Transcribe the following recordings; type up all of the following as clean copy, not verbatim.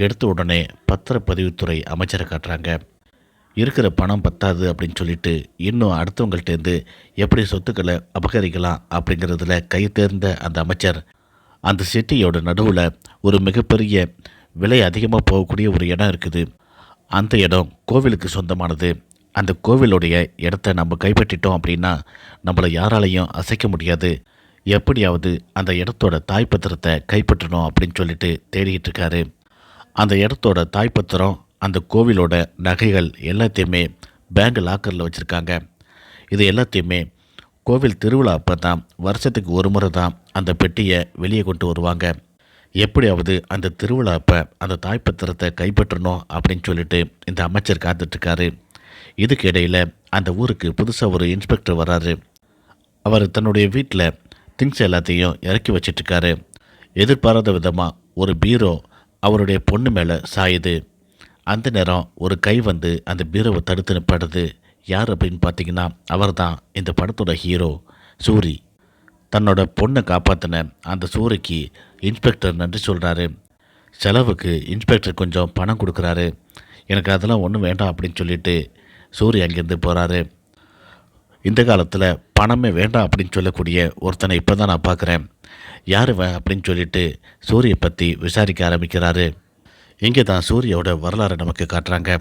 எடுத்த உடனே பத்திரப்பதிவுத்துறை அமைச்சரை காட்டுறாங்க. இருக்கிற பணம் பத்தாது அப்படின்னு சொல்லிட்டு இன்னும் அடுத்தவங்கள்ட்டேருந்து எப்படி சொத்துக்களை அபகரிக்கலாம் அப்படிங்கிறதுல கை தேர்ந்த அந்த அமைச்சர் அந்த சிட்டியோட நடுவில் ஒரு மிகப்பெரிய விலை அதிகமாக போகக்கூடிய ஒரு இடம் இருக்குது. அந்த இடம் கோவிலுக்கு சொந்தமானது. அந்த கோவிலுடைய இடத்த நம்ம கைப்பற்றிட்டோம் அப்படின்னா நம்மளை யாராலையும் அசைக்க முடியாது. எப்படியாவது அந்த இடத்தோட தாய்ப்பத்திரத்தை கைப்பற்றணும் அப்படின்னு சொல்லிட்டு தேடிட்டு இருக்காரு. அந்த இடத்தோட தாய்ப்பத்திரம், அந்த கோவிலோட நகைகள் எல்லாத்தையுமே பேங்க் லாக்கரில் வச்சுருக்காங்க. இது எல்லாத்தையுமே கோவில் திருவிழா அப்போ தான் வருஷத்துக்கு ஒரு முறை தான் அந்த பெட்டியை வெளியே கொண்டு வருவாங்க. எப்படியாவது அந்த திருவிழா அப்போ அந்த தாய்ப்பத்திரத்தை கைப்பற்றணும் அப்படின்னு சொல்லிட்டு இந்த அமைச்சர் காத்துட்ருக்காரு. இதுக்கு இடையில் அந்த ஊருக்கு புதுசாக ஒரு இன்ஸ்பெக்டர் வராரு. அவர் தன்னுடைய வீட்டில் திங்ஸ் எல்லாத்தையும் இறக்கி வச்சிட்ருக்காரு. எதிர்பாராத விதமாக ஒரு பீரோ அவருடைய பொண்ணு மேலே சாயுது. அந்த நேரம் ஒரு கை வந்து அந்த பீரோவை தடுத்து நிப்பாடுது. யார் அப்படின்னு பார்த்தீங்கன்னா அவர் தான் இந்த படத்தோட ஹீரோ சூரி. தன்னோட பொண்ணை காப்பாற்றின அந்த சூரிக்கு இன்ஸ்பெக்டர் நன்றி சொல்கிறாரு. செலவுக்கு இன்ஸ்பெக்டர் கொஞ்சம் பணம் கொடுக்குறாரு. எனக்கு அதெல்லாம் ஒன்றும் வேண்டாம் அப்படின்னு சொல்லிட்டு சூரி அங்கேருந்து போகிறாரு. இந்த காலத்தில் பணமே வேண்டாம் அப்படின்னு சொல்லக்கூடிய ஒருத்தனை இப்போ தான் நான் பார்க்குறேன். யார் அப்படின்னு சொல்லிட்டு சூரியை பற்றி விசாரிக்க ஆரம்பிக்கிறாரு. இங்கே தான் சூரியோட வரலாறை நமக்கு காட்டுறாங்க.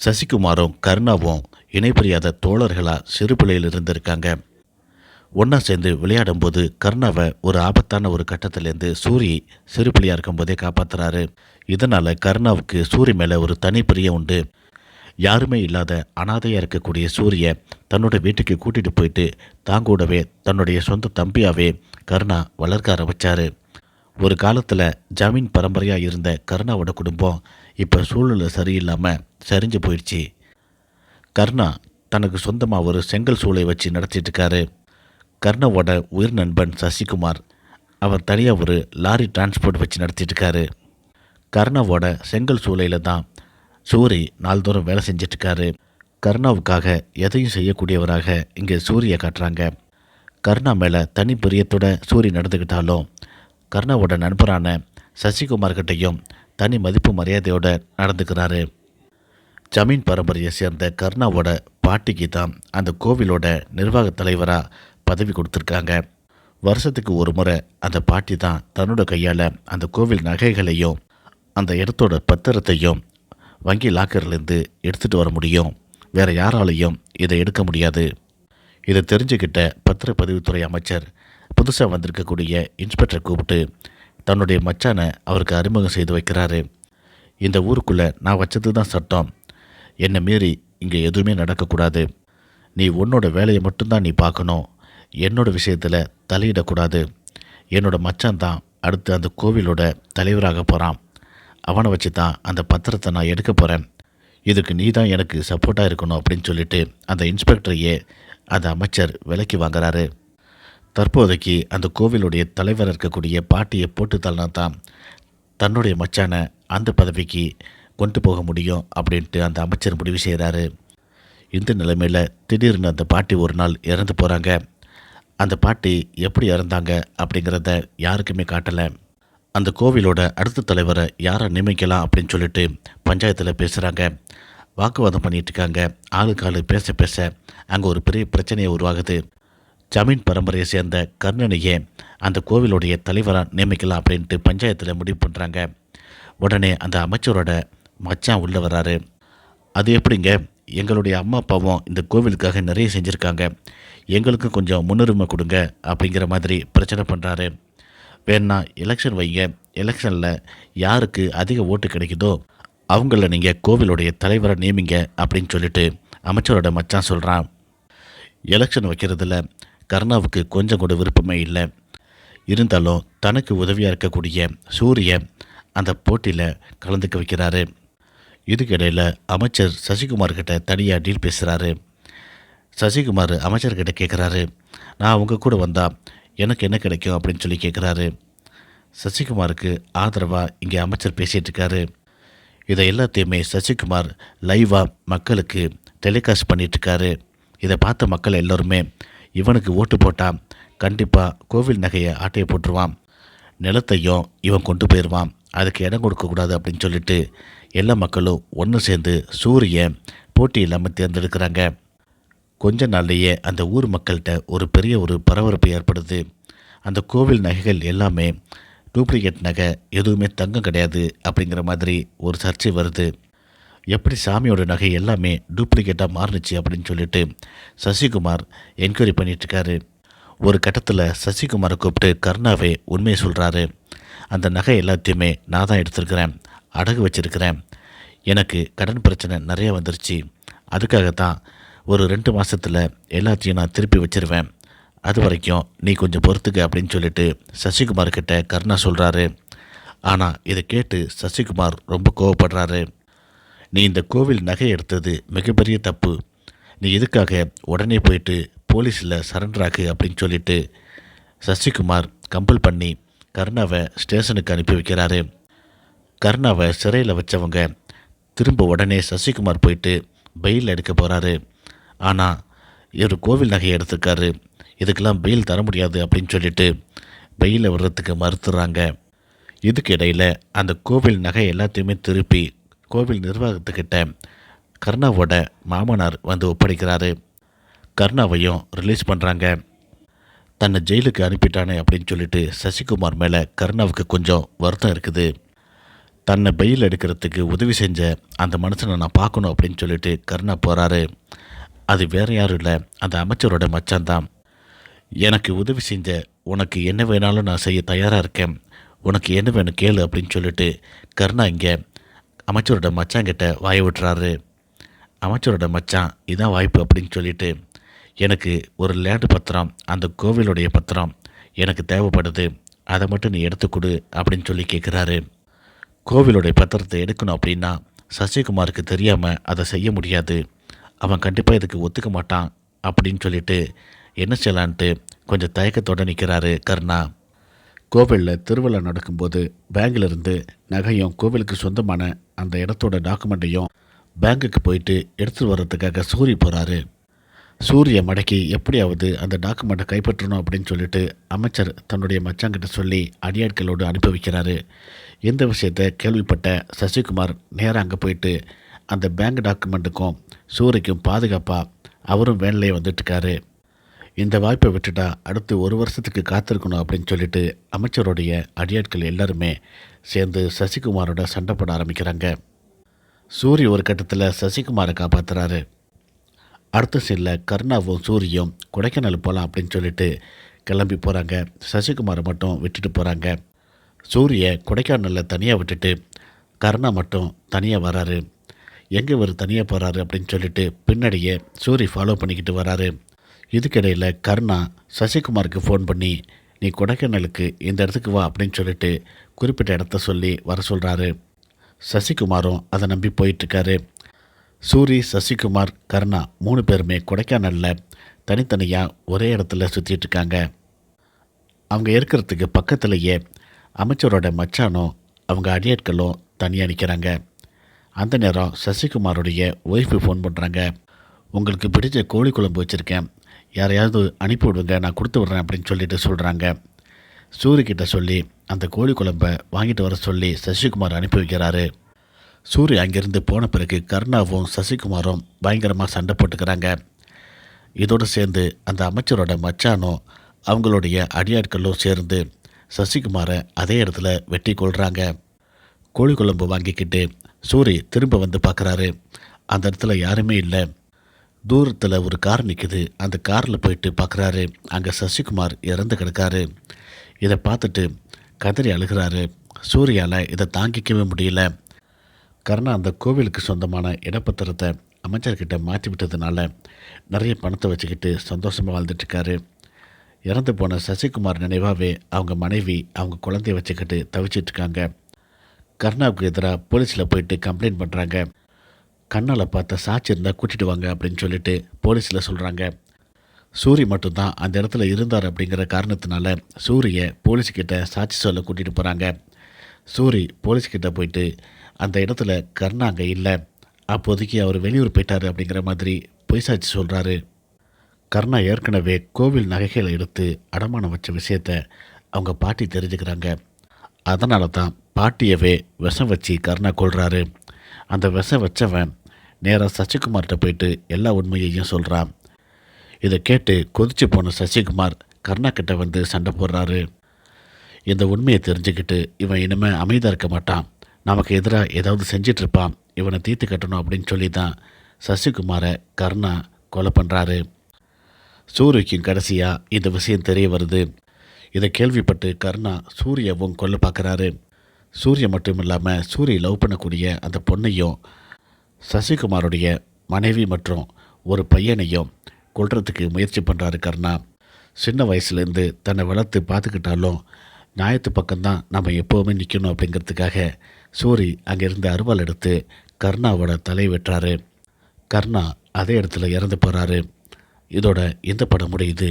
சசிகுமாரும் கருணாவும் இணைபிரியாத தோழர்களாக சிறு பிள்ளையில் இருந்திருக்காங்க. ஒன்றா சேர்ந்து விளையாடும்போது கருணாவை ஒரு ஆபத்தான ஒரு கட்டத்திலேருந்து சூரி சிறு பிள்ளையாக இருக்கும்போதே காப்பாற்றுறாரு. இதனால் கருணாவுக்கு சூரி மேலே ஒரு தனி பிரியம் உண்டு. யாருமே இல்லாத அனாதையாக இருக்கக்கூடிய சூரியை தன்னோட வீட்டுக்கு கூட்டிகிட்டு போயிட்டு தாங்கூடவே தன்னுடைய சொந்த தம்பியாகவே கருணா வளர்க்க ஆரம்பித்தார். ஒரு காலத்தில் ஜமீன் பரம்பரையாக இருந்த கருணாவோட குடும்பம் இப்போ சூழ்நிலை சரியில்லாமல் சரிஞ்சு போயிடுச்சு. கருணா தனக்கு சொந்தமாக ஒரு செங்கல் சூளை வச்சு நடத்திட்டுருக்காரு. கருணாவோட உயிர் நண்பன் சசிகுமார், அவர் தனியாக ஒரு லாரி டிரான்ஸ்போர்ட் வச்சு நடத்திட்டுருக்காரு. கருணாவோட செங்கல் சூளையில் தான் சூரி நாள்தோறும் வேலை செஞ்சிட்ருக்காரு. கருணாவுக்காக எதையும் செய்யக்கூடியவராக இங்கே சூரியை காட்டுறாங்க. கருணா மேலே தனி பிரியத்தோட சூரி நடந்துக்கிட்டாலும் கருணாவோட நண்பரான சசிகுமார்கிட்டையும் தனி மதிப்பு மரியாதையோடு நடந்துக்கிறாரு. ஜமீன் பரம்பரையை சேர்ந்த கருணாவோட பாட்டிக்கு தான் அந்த கோவிலோட நிர்வாக தலைவராக பதவி கொடுத்துருக்காங்க. வருஷத்துக்கு ஒரு முறை அந்த பாட்டி தான் தன்னோட கையால் அந்த கோவில் நகைகளையும் அந்த இடத்தோட பத்திரத்தையும் வங்கி லாக்கர்லேருந்து எடுத்துகிட்டு வர முடியும். வேறு யாராலையும் இதை எடுக்க முடியாது. இதை தெரிஞ்சுக்கிட்ட பத்திரப்பதிவுத்துறை அமைச்சர் புதுசாக வந்திருக்கக்கூடிய இன்ஸ்பெக்டரை கூப்பிட்டு தன்னுடைய மச்சானை அவருக்கு அறிமுகம் செய்து வைக்கிறாரு. இந்த ஊருக்குள்ளே நான் வச்சது தான் சட்டம். என்னை மீறி இங்கே எதுவுமே நடக்கக்கூடாது. நீ உன்னோட வேலையை மட்டும்தான் நீ பார்க்கணும். என்னோட விஷயத்தில் தலையிடக்கூடாது. என்னோட மச்சான் தான் அடுத்து அந்த கோவிலோட தலைவராக போகிறான். அவனை வச்சு தான் அந்த பத்திரத்தை நான் எடுக்க போகிறேன். இதுக்கு நீ தான் எனக்கு சப்போர்ட்டாக இருக்கணும் அப்படின்னு சொல்லிட்டு அந்த இன்ஸ்பெக்டரையே அந்த அமைச்சர் விலைக்கு வாங்குறாரு. தற்போதைக்கு அந்த கோவிலுடைய தலைவர் இருக்கக்கூடிய பாட்டியை போட்டு தள்ளினா தான் தன்னுடைய மச்சானை அந்த பதவிக்கு கொண்டு போக முடியும் அப்படின்ட்டு அந்த அமைச்சர் முடிவு செய்கிறாரு. இந்த நிலைமையில் திடீர்னு அந்த பாட்டி ஒரு நாள் இறந்து போகிறாங்க. அந்த பாட்டி எப்படி இறந்தாங்க அப்படிங்கிறத யாருக்குமே காட்டலை. அந்த கோவிலோட அடுத்த தலைவரை யாரை நியமிக்கலாம் அப்படின்னு சொல்லிட்டு பஞ்சாயத்தில் பேசுகிறாங்க. வாக்குவாதம் பண்ணிகிட்ருக்காங்க. ஆளுக்கு ஆளு பேச பேச அங்கே ஒரு பெரிய பிரச்சனையை உருவாகுது. ஜமீன் பரம்பரையை சேர்ந்த கர்ணனையே அந்த கோவிலுடைய தலைவராக நியமிக்கலாம் அப்படின்ட்டு பஞ்சாயத்தில் முடிவு பண்ணுறாங்க. உடனே அந்த அமைச்சரோட மச்சான் உள்ளே வராரு. அது எப்படிங்க, எங்களுடைய அம்மா அப்பாவும் இந்த கோவிலுக்காக நிறைய செஞ்சுருக்காங்க, எங்களுக்கு கொஞ்சம் முன்னுரிமை கொடுங்க அப்படிங்கிற மாதிரி பிரச்சனை பண்ணுறாரு. வேணா எலெக்ஷன் வைங்க, எலெக்ஷனில் யாருக்கு அதிக ஓட்டு கிடைக்குதோ அவங்கள நீங்கள் கோவிலுடைய தலைவரை நியமிங்க அப்படின்னு சொல்லிட்டு அமைச்சரோட மச்சான் சொல்கிறான். எலெக்ஷன் வைக்கிறதுல கருணாவுக்கு கொஞ்சம் கூட விருப்பமே இல்லை. இருந்தாலும் தனக்கு உதவியாக இருக்கக்கூடிய சூரிய அந்த போட்டியில் கலந்துக்க வைக்கிறாரு. இதுக்கிடையில் அமைச்சர் சசிகுமார்கிட்ட தனியாக டீல் பேசுகிறாரு. சசிகுமார் அமைச்சர்கிட்ட கேட்குறாரு, நான் உங்கள் கூட வந்தால் எனக்கு என்ன கிடைக்கும் அப்படின்னு சொல்லி கேட்குறாரு. சசிகுமாருக்கு ஆதரவாக இங்கே அமைச்சர் பேசிகிட்டு இருக்காரு. இதை எல்லாத்தையுமே சசிகுமார் லைவாக மக்களுக்கு டெலிகாஸ்ட் பண்ணிகிட்ருக்காரு. இதை பார்த்த மக்கள் எல்லோருமே இவனுக்கு ஓட்டு போட்டால் கண்டிப்பாக கோவில் நகையை ஆட்டையை போட்டுருவான், நிலத்தையும் இவன் கொண்டு போயிடுவான் அதுக்கு இடம் கொடுக்கக்கூடாது அப்படின்னு சொல்லிட்டு எல்லா மக்களும் ஒன்று சேர்ந்து சூரிய போட்டி இல்லாமல் தேர்ந்தெடுக்கிறாங்க. கொஞ்ச நாள்லேயே அந்த ஊர் மக்கள்கிட்ட ஒரு பரபரப்பு ஏற்படுது. அந்த கோவில் நகைகள் எல்லாமே டூப்ளிகேட் நகை, எதுவுமே தங்கம் கிடையாது அப்படிங்கிற மாதிரி ஒரு சர்ச்சை வருது. எப்படி சாமியோட நகை எல்லாமே டூப்ளிகேட்டாக மாறுனுச்சு அப்படின்னு சொல்லிட்டு சசிகுமார் என்கொயரி பண்ணிகிட்ருக்காரு. ஒரு கட்டத்தில் சசிகுமாரை கூப்பிட்டு கருணாவே உண்மையை சொல்கிறாரு. அந்த நகை எல்லாத்தையுமே நான் தான் எடுத்துருக்கிறேன், அடகு வச்சுருக்கிறேன். எனக்கு கடன் பிரச்சனை நிறைய வந்துருச்சு. அதுக்காகத்தான் ஒரு 2 மாதத்தில் எல்லாத்தையும் நான் திருப்பி வச்சிருவேன். அது வரைக்கும் நீ கொஞ்சம் பொறுத்துக்க அப்படின்னு சொல்லிட்டு சசிகுமார்கிட்ட கருணா சொல்கிறாரு. ஆனால் இதை கேட்டு சசிகுமார் ரொம்ப கோவப்படுறாரு. நீ இந்த கோவில் நகை எடுத்தது மிகப்பெரிய தப்பு. நீ எதுக்காக உடனே போயிட்டு போலீஸில் சரண்டர் ஆகு அப்படின்னு சொல்லிட்டு சசிகுமார் கம்பல் பண்ணி கருணாவை ஸ்டேஷனுக்கு அனுப்பி வைக்கிறாரு. கருணாவை சிறையில் வச்சவங்க திரும்ப உடனே சசிகுமார் போயிட்டு பெயில் எடுக்க போகிறாரு. ஆனால் இவர் கோவில் நகையை எடுத்திருக்காரு, இதுக்கெல்லாம் பெயில் தர முடியாது அப்படின்னு சொல்லிட்டு பெயிலை விடுறதுக்கு மறுத்துறாங்க. இதுக்கு இடையில் அந்த கோவில் நகை எல்லாத்தையுமே திருப்பி கோவில் நிர்வாகத்துக்கிட்ட கருணாவோட மாமனார் வந்து ஒப்படைக்கிறாரு. கருணாவையும் ரிலீஸ் பண்ணுறாங்க. தன்னை ஜெயிலுக்கு அனுப்பிட்டானே அப்படின்னு சொல்லிட்டு சசிகுமார் மேலே கருணாவுக்கு கொஞ்சம் வருத்தம் இருக்குது. தன்னை பெயில் எடுக்கிறதுக்கு உதவி செஞ்ச அந்த மனுஷனை நான் பார்க்கணும் அப்படின்னு சொல்லிட்டு கருணா போகிறாரு. அது வேறு யாரும் இல்லை, அந்த அமைச்சரோட மச்சான் தான். எனக்கு உதவி செஞ்ச உனக்கு என்ன வேணாலும் நான் செய்ய தயாராக இருக்கேன், உனக்கு என்ன வேணும் கேளு அப்படின்னு சொல்லிட்டு கருணா இங்கே அமைச்சரோட மச்சாங்கிட்ட வாய விட்டுறாரு. அமைச்சரோட மச்சான் இதான் வாய்ப்பு அப்படின்னு சொல்லிட்டு எனக்கு ஒரு லேண்டு பத்திரம், அந்த கோவிலுடைய பத்திரம் எனக்கு தேவைப்படுது, அதை மட்டும் நீ எடுத்துக்கொடு அப்படின்னு சொல்லி கேட்குறாரு. கோவிலுடைய பத்திரத்தை எடுக்கணும் அப்படின்னா சசிகுமாருக்கு தெரியாமல் அதை செய்ய முடியாது, அவன் கண்டிப்பாக இதுக்கு ஒத்துக்க மாட்டான் அப்படின்னு சொல்லிட்டு என்ன செய்யலான்ட்டு கொஞ்சம் தயக்கத்தோடு நிற்கிறாரு கருணா. கோவிலில் திருவிழா நடக்கும்போது பேங்கிலிருந்து நகையும் கோவிலுக்கு சொந்தமான அந்த இடத்தோட டாக்குமெண்ட்டையும் பேங்குக்கு போயிட்டு எடுத்துகிட்டு வர்றதுக்காக சூரிய போகிறாரு. சூரிய மடக்கி எப்படியாவது அந்த டாக்குமெண்ட்டை கைப்பற்றணும் அப்படின்னு சொல்லிட்டு அமைச்சர் தன்னுடைய மச்சாங்கிட்ட சொல்லி அடியாட்களோடு அனுப்பி வைக்கிறாரு. இந்த விஷயத்தை கேள்விப்பட்ட சசிகுமார் நேராக அங்கே போயிட்டு அந்த பேங்க் டாக்குமெண்ட்டுக்கும் சூரியக்கும் பாதுகாப்பாக அவரும் வேனிலே வந்துட்டுருக்காரு. இந்த வாய்ப்பை விட்டுட்டா அடுத்து 1 வருஷத்துக்கு காத்திருக்கணும் அப்படின்னு சொல்லிட்டு அமைச்சருடைய அடியாட்கள் எல்லாருமே சேர்ந்து சசிகுமாரோட சண்டை போட ஆரம்பிக்கிறாங்க. சூரிய ஒரு கட்டத்தில் சசிகுமாரை காப்பாற்றுறாரு. அடுத்த சீனில் கருணாவும் சூரியும் கொடைக்கானல் போகலாம் அப்படின்னு சொல்லிட்டு கிளம்பி போகிறாங்க. சசிகுமாரை மட்டும் விட்டுட்டு போகிறாங்க. சூரிய கொடைக்கானலில் தனியாக விட்டுட்டு கருணா மட்டும் தனியாக வராரு. எங்கே இவர் தனியாக போகிறாரு அப்படின்னு சொல்லிட்டு பின்னாடியே சூரி ஃபாலோ பண்ணிக்கிட்டு வராரு. இதுக்கிடையில் கருணா சசிகுமாருக்கு ஃபோன் பண்ணி நீ கொடைக்கானலுக்கு இந்த இடத்துக்கு வா அப்படின்னு சொல்லிட்டு குறிப்பிட்ட இடத்த சொல்லி வர சொல்கிறாரு. சசிகுமாரும் அதை நம்பி போயிட்டுருக்காரு. சூரி, சசிகுமார், கருணா 3 பேருமே கொடைக்கானலில் தனித்தனியாக ஒரே இடத்துல சுற்றிட்டுருக்காங்க. அவங்க இருக்கிறதுக்கு பக்கத்துலேயே அமைச்சரோட மச்சானும் அவங்க அடியாட்களும் தனியாக நிற்கிறாங்க. அந்த நேரம் சசிகுமாரோடைய ஒய்ஃபு ஃபோன் பண்ணுறாங்க. உங்களுக்கு பிடிச்ச கோழி குழம்பு வச்சுருக்கேன், யாரையாவது அனுப்பி விடுங்க, நான் கொடுத்து விட்றேன் அப்படின்னு சொல்லிட்டு சொல்கிறாங்க. சூரியக்கிட்ட சொல்லி அந்த கோழி குழம்பை வாங்கிட்டு வர சொல்லி சசிகுமார் அனுப்பி வைக்கிறாரு. சூரிய அங்கேருந்து போன பிறகு கருணாவும் சசிகுமாரும் பயங்கரமாக சண்டை போட்டுக்கிறாங்க. இதோடு சேர்ந்து அந்த அமைச்சரோட மச்சானும் அவங்களுடைய அடியாட்களும் சேர்ந்து சசிகுமாரை அதே இடத்துல வெட்டி கொள்கிறாங்க. கோழி குழம்பு வாங்கிக்கிட்டு சூரி திரும்ப வந்து பார்க்குறாரு. அந்த இடத்துல யாருமே இல்லை. தூரத்தில் ஒரு கார் நிற்குது. அந்த காரில் போயிட்டு பார்க்குறாரு. அங்கே சசிகுமார் இறந்து கிடக்காரு. இதை பார்த்துட்டு கதறி அழுகிறாரு. சூரியால் இதை தாங்கிக்கவே முடியல. கருணா அந்த கோவிலுக்கு சொந்தமான இடப்பத்திரத்தை அமைச்சர்கிட்ட மாற்றி விட்டதுனால நிறைய பணத்தை வச்சுக்கிட்டு சந்தோஷமாக வாழ்ந்துட்டுருக்காரு. இறந்து போன சசிகுமார் நினைவாகவே அவங்க மனைவி அவங்க குழந்தைய வச்சுக்கிட்டு தவிச்சிட்ருக்காங்க. கருணாவுக்கு எதிராக போலீஸில் போயிட்டு கம்ப்ளைண்ட் பண்ணுறாங்க. கண்ணால் பார்த்த சாட்சி இருந்தால் கூட்டிகிட்டு வாங்க அப்படின்னு சொல்லிட்டு போலீஸில் சொல்கிறாங்க. சூரி மட்டும்தான் அந்த இடத்துல இருந்தார் அப்படிங்கிற காரணத்தினால சூரியை போலீஸ்கிட்ட சாட்சி சொல்ல கூட்டிகிட்டு போகிறாங்க. சூரி போலீஸ்கிட்ட போயிட்டு அந்த இடத்துல கருணா அங்கே இல்லை, அப்போதைக்கு அவர் வெளியூர் போயிட்டார் அப்படிங்கிற மாதிரி பொய் சாட்சி சொல்கிறாரு. கருணா ஏற்கனவே கோவில் நகைகளை எடுத்து அடமானம் வச்ச விஷயத்தை அவங்க பாட்டி தெரிஞ்சுக்கிறாங்க. அதனால தான் பாட்டியவே விஷம் வச்சு கர்ணா கொல்றாரு. அந்த விஷம் வச்சவன் நேராக சசிகுமார்கிட்ட போயிட்டு எல்லா உண்மையையும் சொல்கிறான். இதை கேட்டு கொதிச்சு போன சசிகுமார் கர்ணா கிட்ட வந்து சண்டை போடுறாரு. இந்த உண்மையை தெரிஞ்சுக்கிட்டு இவன் இனிமேல் அமைதியாக இருக்க மாட்டான், நமக்கு எதிராக ஏதாவது செஞ்சிட்ருப்பான், இவனை தீர்த்து கட்டணும் அப்படின்னு சொல்லி தான் சசிகுமாரை கர்ணா கொலை பண்ணுறாரு. சூரியக்கும் கடைசியாக இந்த விஷயம் தெரிய வருது. இதை கேள்விப்பட்டு கர்ணா சூர்யாவும் கொல்ல பார்க்குறாரு. சூர்யா மட்டும் இல்லாமல் சூரிய லவ் பண்ணக்கூடிய அந்த பொண்ணையும் சசிகுமாருடைய மனைவி மற்றும் ஒரு பையனையும் கொல்றதுக்கு முயற்சி பண்ணுறாரு கர்ணா. சின்ன வயசுலேருந்து தன்னை வளர்த்து பார்த்துக்கிட்டாலும் நியாயத்து பக்கம்தான் நம்ம எப்போவுமே நிற்கணும் அப்படிங்கிறதுக்காக சூரி அங்கேருந்து அருவாள் எடுத்து கர்ணாவோட தலை வெட்டுறாரு. கர்ணா அதே இடத்துல இறந்து போகிறாரு. இதோட இந்த படம் முடியுது.